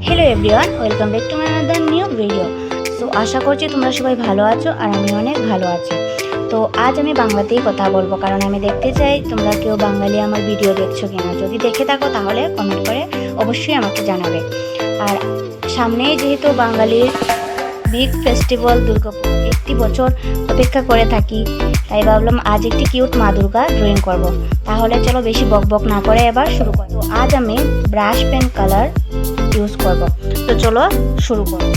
Hello everyone, welcome back to my another new video. So আশা করছি তোমরা সবাই ভালো আছো আর আমি অনেক ভালো আছি। তো আজ আমি বাংলাতেই কথা বলবো, কারণ আমি দেখতে চাই তোমরা কেউ বাঙালি আমার ভিডিও দেখছো কিনা। যদি দেখে থাকো তাহলে কমেন্ট করে অবশ্যই আমাকে জানাবে। আর সামনেই যেহেতু বাঙালির বিগ ফেস্টিভ্যাল দুর্গাপুর, একটি বছর অপেক্ষা করে থাকি, তাই ভাবলাম আজ একটি কিউট মা দুর্গা ড্রয়িং করব। তাহলে চলো বেশি বক বক না করে এবার শুরু করব। তো আজ আমি ব্রাশ পেন কালার ইউজ করব। তো চলো শুরু করব।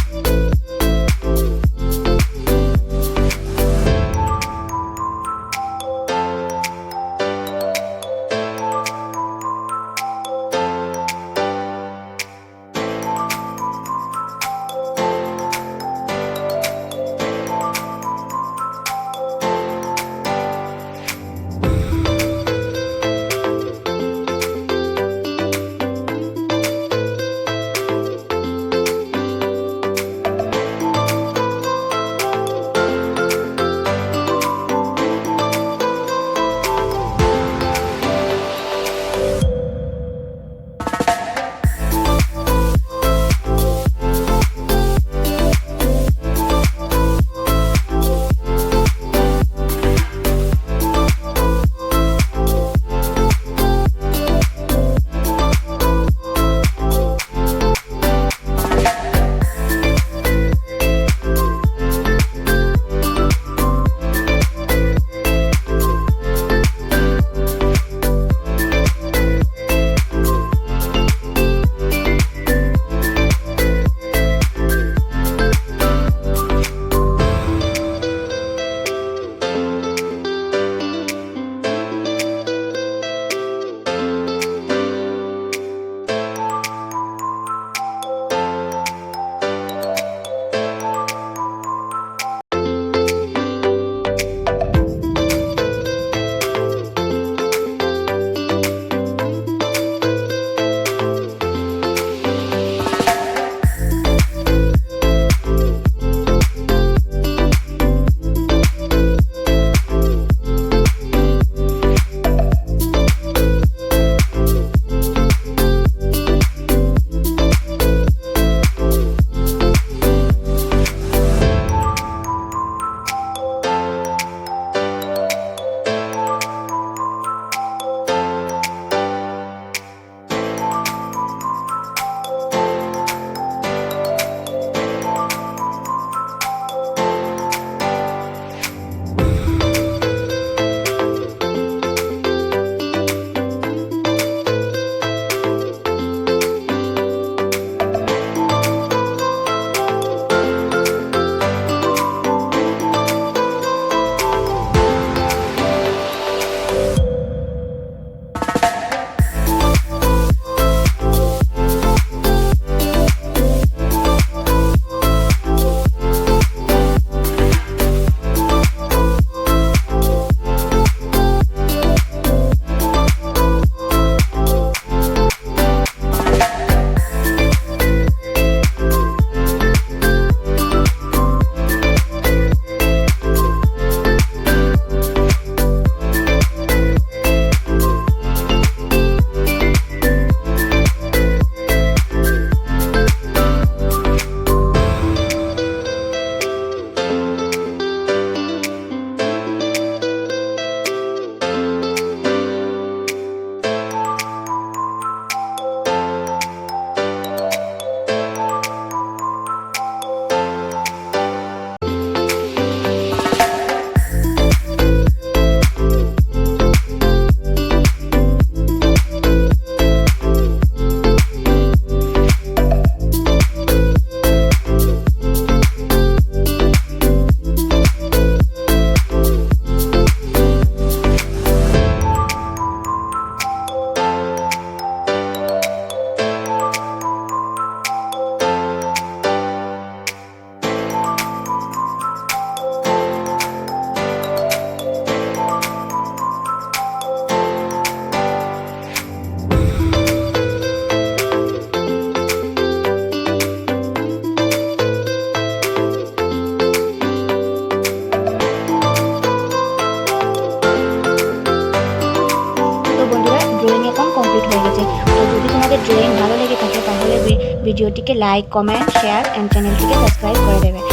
ভিডিওটিকে লাইক, কমেন্ট, শেয়ার অ্যান্ড চ্যানেলটিকে সাবস্ক্রাইব করে দেবে।